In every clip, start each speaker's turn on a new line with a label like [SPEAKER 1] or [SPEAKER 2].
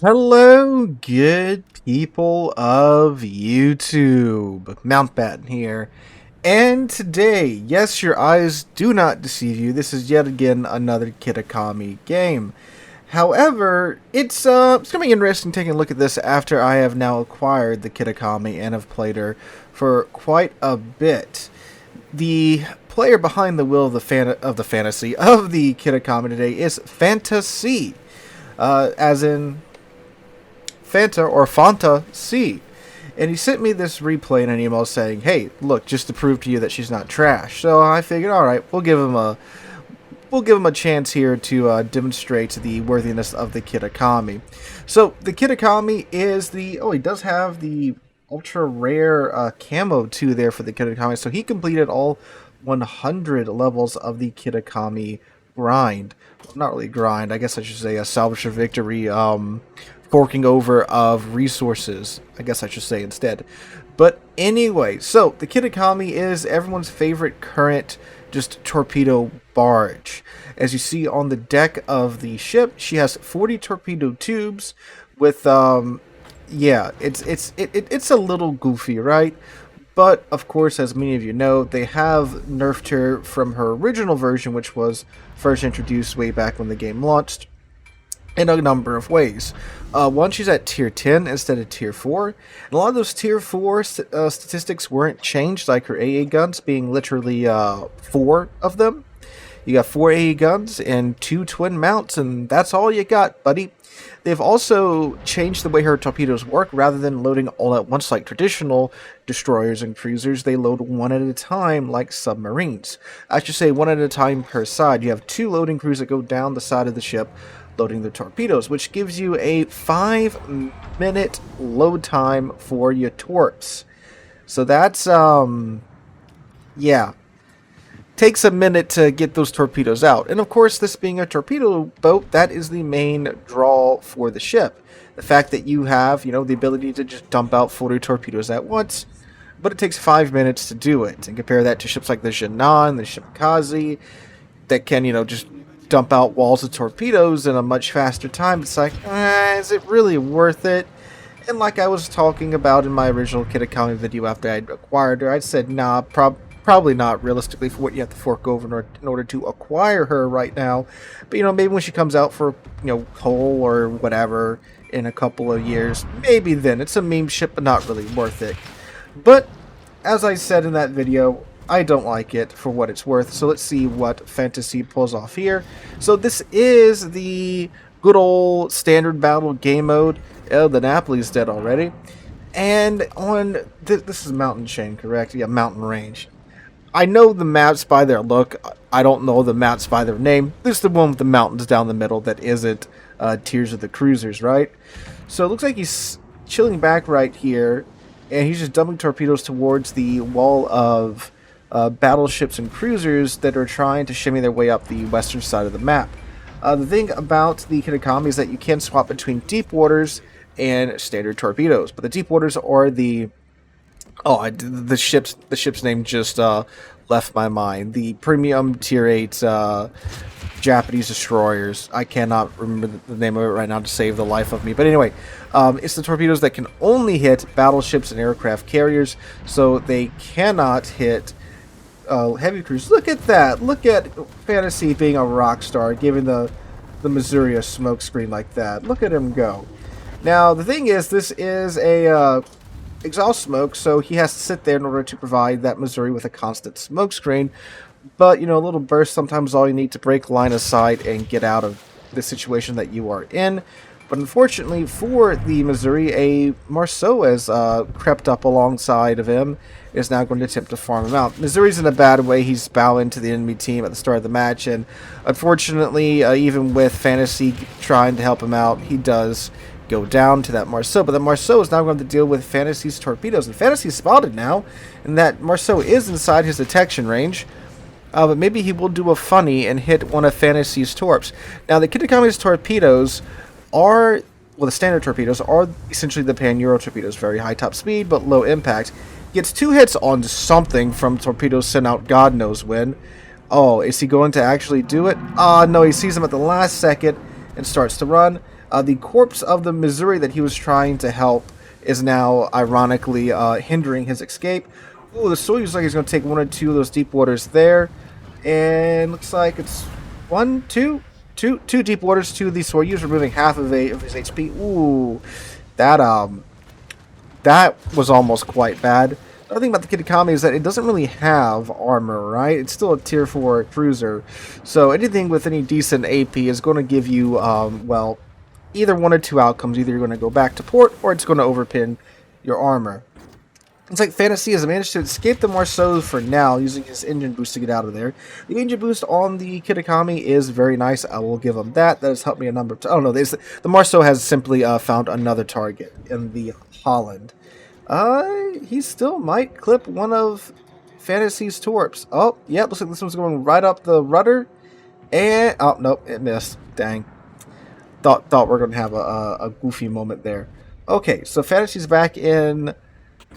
[SPEAKER 1] Hello, good people of YouTube. Mountbatten here. And today, yes, your eyes do not deceive you. This is yet again another Kitakami game. However, it's gonna be interesting taking a look at this after I have now acquired the Kitakami and have played her for quite a bit. The player behind the wheel of the fantasy of the Kitakami today is Fantasy, as in Fanta or Fanta C. And he sent me this replay in an email saying, "Hey, look, just to prove to you that she's not trash." So I figured, all right, we'll give him a chance here to demonstrate the worthiness of the Kitakami. So the Kitakami is he does have the ultra rare camo too there for the Kitakami. So he completed all 100 levels of the Kitakami grind. Well, not really grind, I guess I should say a salvage or victory forking over of resources, I guess I should say instead. But anyway, so the Kitakami is everyone's favorite current just torpedo barge. As you see on the deck of the ship, she has 40 torpedo tubes with yeah, it's a little goofy, right? But of course, as many of you know, they have nerfed her from her original version, which was first introduced way back when the game launched, in a number of ways. One, she's at tier 10 instead of tier 4. And a lot of those tier 4 statistics weren't changed, like her AA guns being literally 4 of them. You got 4 AA guns and 2 twin mounts, and that's all you got, buddy. They've also changed the way her torpedoes work. Rather than loading all at once like traditional destroyers and cruisers, they load one at a time like submarines. I should say one at a time per side. You have 2 loading crews that go down the side of the ship loading the torpedoes, which gives you a 5-minute load time for your torps. So that's yeah, takes a minute to get those torpedoes out. And of course, this being a torpedo boat, that is the main draw for the ship. The fact that you have, the ability to just dump out 40 torpedoes at once, but it takes 5 minutes to do it. And compare that to ships like the Jinan, the Shimakaze, that can, just dump out walls of torpedoes in a much faster time. It's like, is it really worth it? And like I was talking about in my original Kitakami video after I'd acquired her, I said, nah, probably not realistically for what you have to fork over in order to acquire her right now. But, maybe when she comes out for, coal or whatever in a couple of years, maybe then. It's a meme ship, but not really worth it. But, as I said in that video, I don't like it for what it's worth, so let's see what Fantasy pulls off here. So this is the good old standard battle game mode. Oh, the Napoli's dead already. And on this is mountain chain, correct? Yeah, mountain range. I know the maps by their look. I don't know the maps by their name. This is the one with the mountains down the middle that isn't tiers of the cruisers, right? So it looks like he's chilling back right here, and he's just dumping torpedoes towards the wall of battleships and cruisers that are trying to shimmy their way up the western side of the map. The thing about the Kitakami is that you can swap between deep waters and standard torpedoes, but the deep waters are the ship's name just left my mind. The premium tier 8 Japanese destroyers. I cannot remember the name of it right now to save the life of me. But anyway, it's the torpedoes that can only hit battleships and aircraft carriers, so they cannot hit heavy cruise. Look at that. Look at Fantasy being a rock star, giving the Missouri a smoke screen like that. Look at him go. Now, the thing is, this is a exhaust smoke, so he has to sit there in order to provide that Missouri with a constant smoke screen. But, a little burst, sometimes all you need to break line of sight and get out of the situation that you are in. But unfortunately for the Missouri, a Marceau has crept up alongside of him, is now going to attempt to farm him out. Missouri's in a bad way. He's bowing to the enemy team at the start of the match, and unfortunately, even with Fantasy trying to help him out, he does go down to that Marceau. But the Marceau is now going to deal with Fantasy's torpedoes, and Fantasy's spotted now, and that Marceau is inside his detection range. But maybe he will do a funny and hit one of Fantasy's torps. Now, the Kitakami's torpedoes are, well, the standard torpedoes are essentially the Pan-Euro torpedoes. Very high top speed, but low impact. Gets 2 hits on something from torpedoes sent out God knows when. Oh, is he going to actually do it? No, he sees him at the last second and starts to run. The corpse of the Missouri that he was trying to help is now ironically hindering his escape. Ooh, the Soyuz looks like he's going to take one or two of those deep waters there. And looks like it's two deep waters to the Soyuz, removing half of his HP. Ooh, that was almost quite bad. The other thing about the Kitakami is that it doesn't really have armor, right? It's still a tier 4 cruiser. So anything with any decent AP is going to give you, well, either one or two outcomes. Either you're going to go back to port, or it's going to overpin your armor. It's like Fantasy has managed to escape the Marceau for now, using his engine boost to get out of there. The engine boost on the Kitakami is very nice. I will give him that. That has helped me a number of times. Oh no, the Marceau has simply found another target in the Holland. He still might clip one of Fantasy's torps. Oh, yeah, looks like this one's going right up the rudder. And, oh, nope, it missed. Dang. Thought we are going to have a goofy moment there. Okay, so Fantasy's back in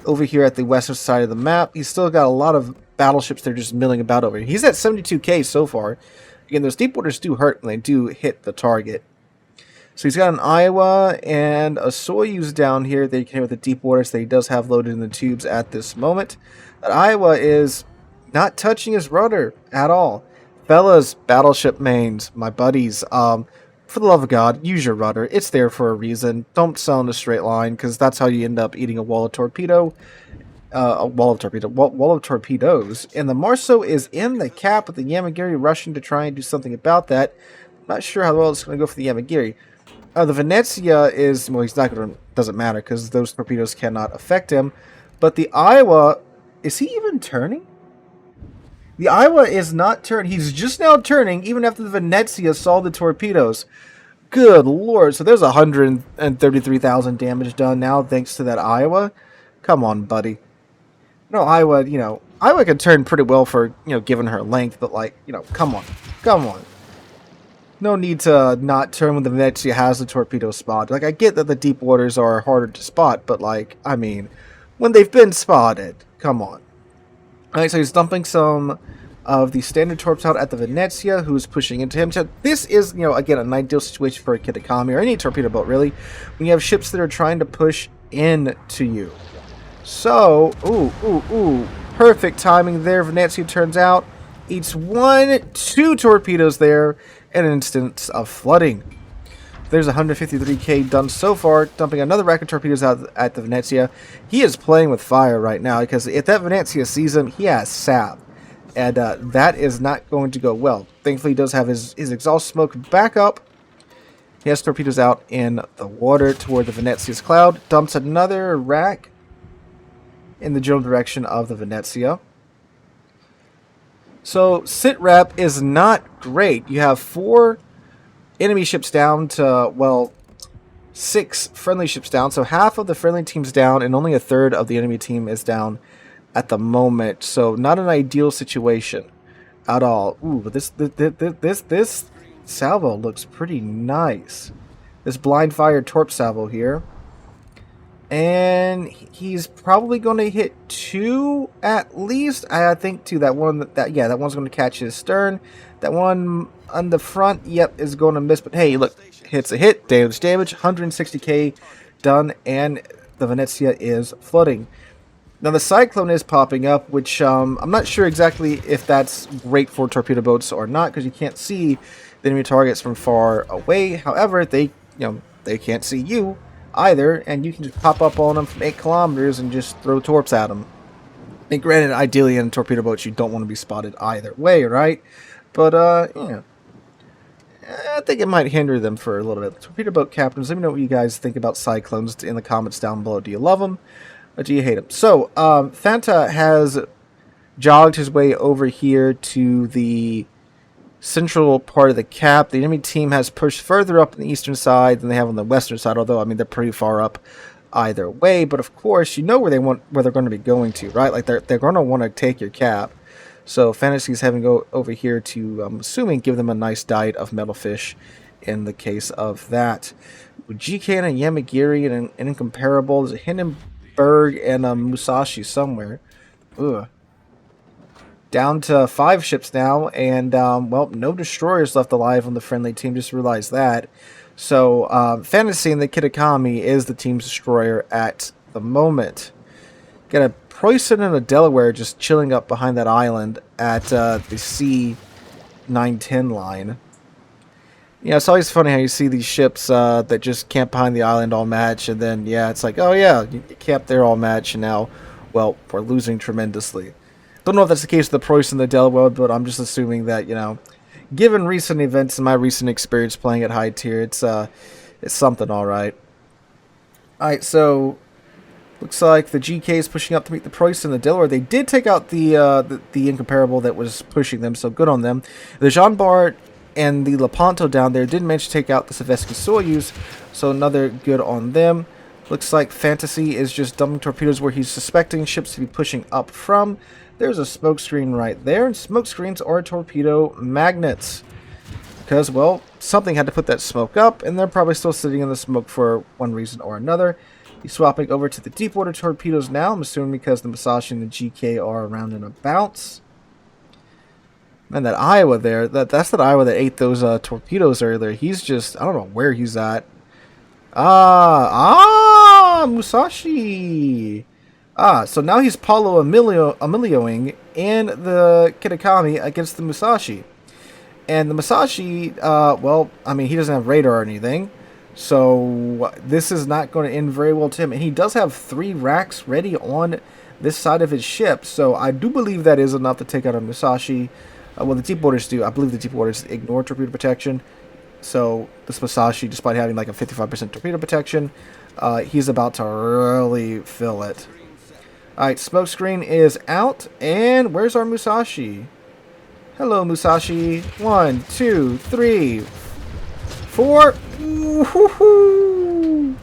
[SPEAKER 1] over here at the western side of the map. He's still got a lot of battleships that are just milling about over here. He's at 72k so far. Again, those deep waters do hurt when they do hit the target. So he's got an Iowa and a Soyuz down here that you can hit with the deep waters that he does have loaded in the tubes at this moment. That Iowa is not touching his rudder at all. Fellas, battleship mains, my buddies, for the love of God, use your rudder. It's there for a reason. Don't sail in a straight line, because that's how you end up eating a wall of torpedo. Wall of torpedoes. And the Marceau is in the cap with the Yamagiri rushing to try and do something about that. Not sure how well it's going to go for the Yamagiri. The Venezia is, well, he's not going to, doesn't matter, because those torpedoes cannot affect him. But the Iowa, is he even turning? The Iowa is not turning. He's just now turning, even after the Venezia saw the torpedoes. Good lord. So there's 133,000 damage done now, thanks to that Iowa. Come on, buddy. No, Iowa, Iowa can turn pretty well for, given her length, but, like, come on. Come on. No need to not turn when the Venezia has the torpedo spot. Like, I get that the deep waters are harder to spot, but, like, I mean, when they've been spotted, come on. Alright, so he's dumping some of the standard torps out at the Venezia, who's pushing into him. So this is, again, an ideal situation for a Kitakami, or any torpedo boat, really, when you have ships that are trying to push into you. So, perfect timing there. Venezia turns out, eats 2 torpedoes there, and an instance of flooding. There's 153k done so far, dumping another rack of torpedoes out at the Venezia. He is playing with fire right now, because if that Venezia sees him, he has sap. And that is not going to go well. Thankfully, he does have his exhaust smoke back up. He has torpedoes out in the water toward the Venezia's cloud. Dumps another rack in the general direction of the Venezia. So, sit rep is not great. You have 4 enemy ships down to, well, 6 friendly ships down. So half of the friendly team's down, and only a third of the enemy team is down at the moment. So not an ideal situation at all. Ooh, but this salvo looks pretty nice. This blind fire torp salvo here. And he's probably going to hit 2 at least. I think 2. That one's going to catch his stern. That one on the front, yep, is going to miss. But hey, look, hits a hit, damage, 160k done, and the Venezia is flooding. Now the Cyclone is popping up, which I'm not sure exactly if that's great for torpedo boats or not, because you can't see the enemy targets from far away. However, they can't see you either, and you can just pop up on them from 8 kilometers and just throw torps at them. And granted, ideally in torpedo boats, you don't want to be spotted either way, right? But, I think it might hinder them for a little bit. Torpedo boat captains, let me know what you guys think about Cyclones in the comments down below. Do you love them, or do you hate them? So, Fanta has jogged his way over here to the central part of the cap. The enemy team has pushed further up on the eastern side than they have on the western side, although, I mean, they're pretty far up either way. But, of course, you know where they're going to be going to, right? Like, they're going to want to take your cap. So Fantasy's having to go over here to, I'm assuming, give them a nice diet of metal fish in the case of that. GK and a Yamagiri and an incomparable. There's a Hindenburg and a Musashi somewhere. Ugh. Down to 5 ships now, and, well, no destroyers left alive on the friendly team, just realized that. So, Fantasy and the Kitakami is the team's destroyer at the moment. Got a Preußen and a Delaware just chilling up behind that island at the C910 line. Yeah, it's always funny how you see these ships that just camp behind the island all match, and then, yeah, it's like, oh yeah, you camped there all match, and now, well, we're losing tremendously. Don't know if that's the case with the Preußen and the Delaware, but I'm just assuming that, you know, given recent events and my recent experience playing at high tier, it's something alright. Alright, so looks like the GK is pushing up to meet the Preußen and the Delaware. They did take out the incomparable that was pushing them, so good on them. The Jean Bart and the Lepanto down there did manage to take out the Savetsky Soyuz, so another good on them. Looks like Fantasy is just dumping torpedoes where he's suspecting ships to be pushing up from. There's a smoke screen right there, and smoke screens are torpedo magnets. Because, well, something had to put that smoke up, and they're probably still sitting in the smoke for one reason or another. He's swapping over to the deep water torpedoes now, I'm assuming because the Musashi and the GK are around and about. Man, that Iowa there, that's that Iowa that ate those torpedoes earlier. He's just, I don't know where he's at. Musashi. So now he's Paulo Emilioing in the Kitakami against the Musashi. And the Musashi, well, I mean, he doesn't have radar or anything. So this is not going to end very well to him. And he does have 3 racks ready on this side of his ship. So I do believe that is enough to take out a Musashi. Well, the deep waters do. I believe the deep waters ignore torpedo protection. So this Musashi, despite having like a 55% torpedo protection, he's about to really fill it. Alright, smokescreen is out. And where's our Musashi? Hello, Musashi. 1, 2, 3, 4. Ooh-hoo-hoo.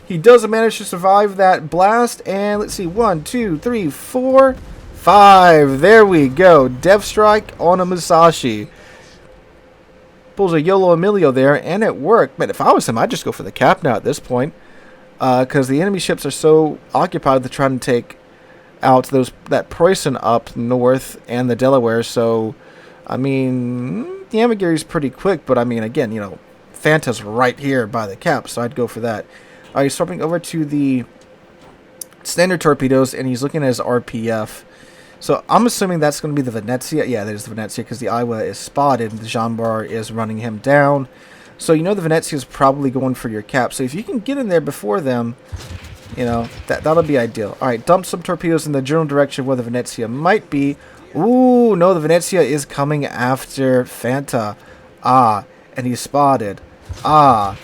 [SPEAKER 1] He does manage to survive that blast. And let's see. 1, 2, 3, 4, 5. There we go. Death strike on a Musashi. Pulls a YOLO Emilio there, and it worked. Man, if I was him, I'd just go for the cap now at this point. Because the enemy ships are so occupied with trying to take out that Preußen up north and the Delaware. So, I mean, the Yamagiry's pretty quick, but I mean, again, you know, Fanta's right here by the cap, so I'd go for that. He's swapping over to the standard torpedoes, and he's looking at his RPF. So I'm assuming that's going to be the Venezia. Yeah, that is the Venezia because the Iowa is spotted and the Jean Bar is running him down. So you know the Venezia is probably going for your cap. So if you can get in there before them, you know, that'll be ideal. Alright, dump some torpedoes in the general direction where the Venezia might be. Ooh, no, the Venezia is coming after Fanta. And he's spotted. 4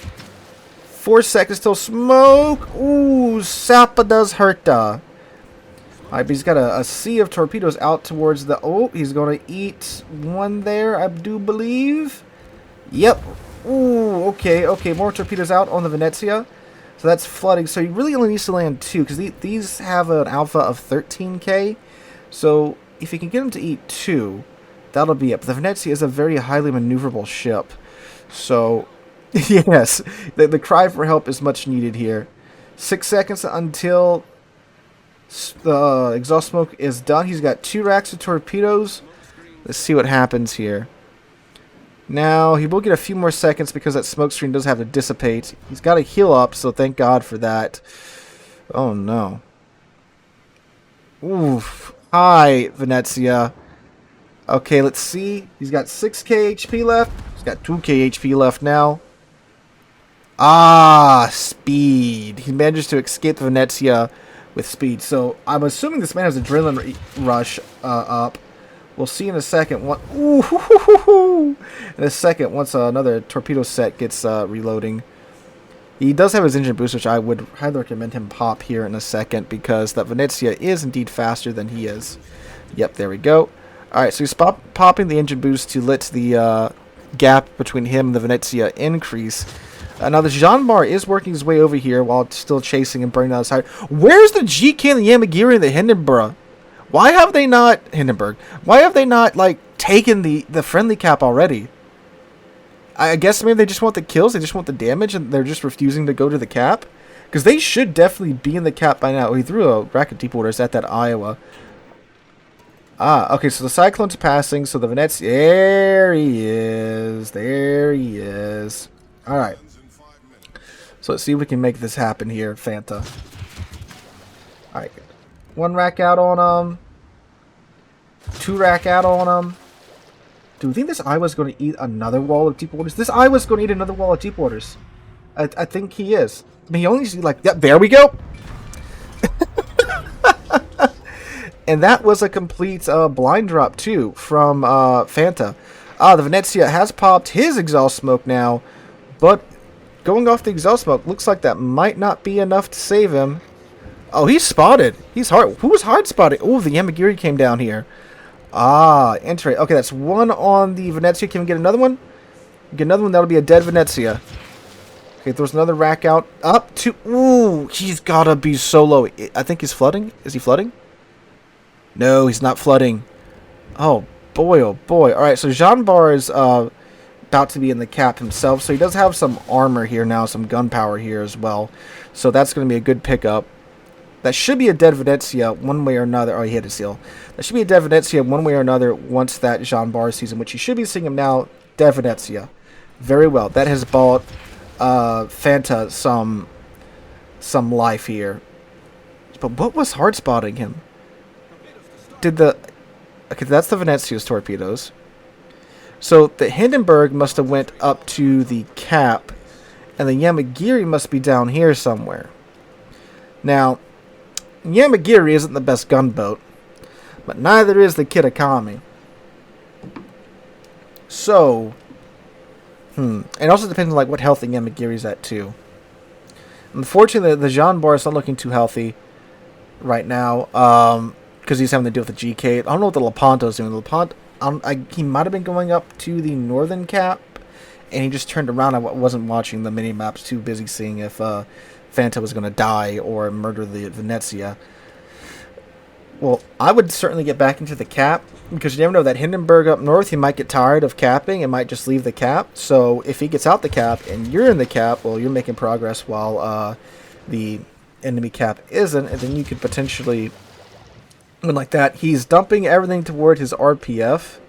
[SPEAKER 1] seconds till smoke. Ooh, Sapa does hurt. Alright, but he's got a sea of torpedoes out towards the... Oh, he's going to eat one there, I do believe. Yep. Ooh, okay. More torpedoes out on the Venezia. So that's flooding. So he really only needs to land 2, because these have an alpha of 13k. So if he can get him to eat 2, that'll be it. But the Venezia is a very highly maneuverable ship. So, yes, the cry for help is much needed here. 6 seconds until the exhaust smoke is done. He's got 2 racks of torpedoes. Let's see what happens here. Now, he will get a few more seconds because that smoke screen does have to dissipate. He's got to heal up, so thank God for that. Oh, no. Oof. Hi, Venezia. Okay, let's see. He's got 6k HP left. He's got 2k HP left now. Speed. He manages to escape the Venezia with speed. So, I'm assuming this man has adrenaline rush up. We'll see in a second. In a second, once another torpedo set gets reloading. He does have his engine boost, which I would highly recommend him pop here in a second, because that Venezia is indeed faster than he is. Yep, there we go. Alright, so he's popping the engine boost to let the gap between him and the Venezia increase. Now, the Jean Bar is working his way over here while still chasing and burning down his high. Where's the GK and the Yamagiri and the Hindenburg? Why have they not... Hindenburg. Why have they not, like, taken the friendly cap already? I guess maybe they just want the kills, they just want the damage, and they're just refusing to go to the cap? Because they should definitely be in the cap by now. Oh, he threw a rack of deep waters at that Iowa. Ah, okay, so the Cyclone's passing, so the Venezia... There he is. There he is. Alright. So let's see if we can make this happen here, Fanta. Alright. 1 rack out on him. 2 rack out on him. Do you think this Iowa's going to eat another wall of deep waters? This Iowa's going to eat another wall of deep waters. I think he is. I mean, he only sees like... Yep, there we go! And that was a complete blind drop, too, from Fanta. The Venezia has popped his exhaust smoke now, but going off the exhaust smoke, looks like that might not be enough to save him. Oh, he's spotted. He's hard. Who was hard spotted? Oh, the Yamagiri came down here. Ah, interesting. Okay, that's 1 on the Venezia. Can we get another one? Get another one. That'll be a dead Venezia. Okay, there's another rack out. Up to... Ooh, he's got to be so low. I think he's flooding. Is he flooding? No, he's not flooding. Oh, boy, oh, boy. All right, so Jean Bar is about to be in the cap himself, so he does have some armor here now, some gunpowder here as well. So that's going to be a good pickup. That should be a dead Venezia one way or another. Oh, he hit a seal. That should be a dead Venezia one way or another once that Jean Bar sees him, which you should be seeing him now. Dead Venezia. Very well. That has bought Fanta some life here. But what was hard spotting him? Did the... Okay, that's the Venezia's torpedoes. So the Hindenburg must have went up to the cap, and the Yamagiri must be down here somewhere. Now, Yamagiri isn't the best gunboat, but neither is the Kitakami. So, it also depends on like what health the Yamagiri's at too. Unfortunately, the Jean Bar is not looking too healthy right now, because he's having to deal with the GK. I don't know what the Lepanto's doing. Lepanto, he might have been going up to the northern cap, and he just turned around. I wasn't watching the mini maps, too busy seeing if Fanta was going to die or murder the Venezia. Well, I would certainly get back into the cap, because you never know, that Hindenburg up north, he might get tired of capping and might just leave the cap. So if he gets out the cap and you're in the cap, well, you're making progress while the enemy cap isn't, and then you could potentially win like that. He's dumping everything toward his RPF.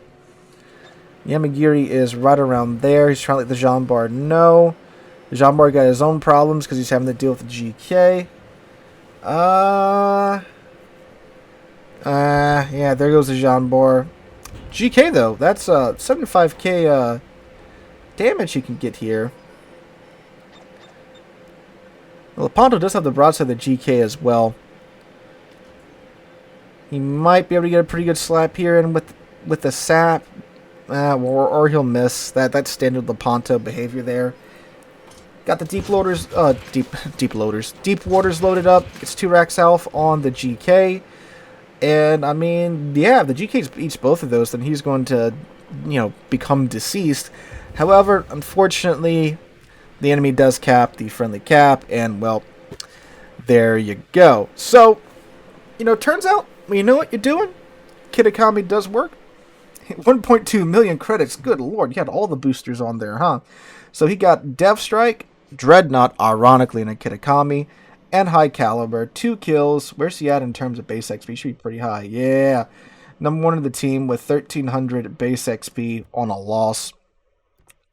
[SPEAKER 1] Yamagiri is right around there. He's trying to let the Jean Bar know. The Jean Bar got his own problems because he's having to deal with the GK. Yeah, there goes the Jean Bar. GK, though, that's 75k damage he can get here. Lepanto does have the broadside of the GK as well. He might be able to get a pretty good slap here, and with the sap, or he'll miss. That's standard Lepanto behavior there. Got the deep loaders, deep waters loaded up. It's 2 racks health on the GK, and I mean, yeah, if the GK eats both of those, then he's going to, become deceased. However, unfortunately, the enemy does cap the friendly cap, and well, there you go. So, turns out, you know what you're doing? Kitakami does work. 1.2 million credits. Good lord, you had all the boosters on there, huh? So he got Death Strike, Dreadnought, ironically, in a Kitakami, and High Caliber. 2 kills. Where's he at in terms of base XP? Should be pretty high. Yeah. Number 1 of the team with 1,300 base XP on a loss.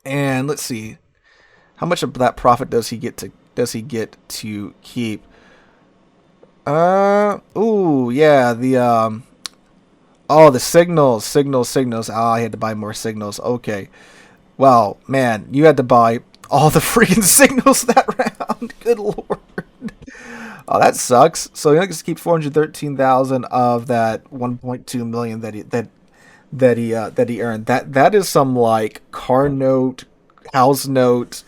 [SPEAKER 1] And let's see. How much of that profit does he get to keep? Ooh, yeah, the signals. I had to buy more signals. Okay. Well, man, you had to buy all the freaking signals that round. Good lord. Oh, that sucks. So he gets to keep 413,000 of that 1.2 million that he earned. That is some like car note, house note,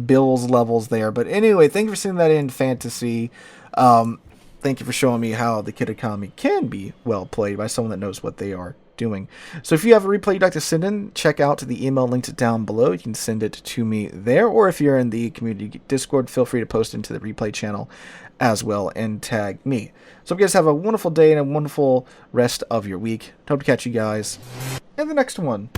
[SPEAKER 1] bills levels there. But anyway, thank you for seeing that in fantasy. Thank you for showing me how the Kitakami can be well played by someone that knows what they are doing. So if you have a replay you'd like to send in, check out the email linked down below. You can send it to me there, or if you're in the community Discord, feel free to post into the replay channel as well and tag me. So you guys have a wonderful day and a wonderful rest of your week. Hope to catch you guys in the next one.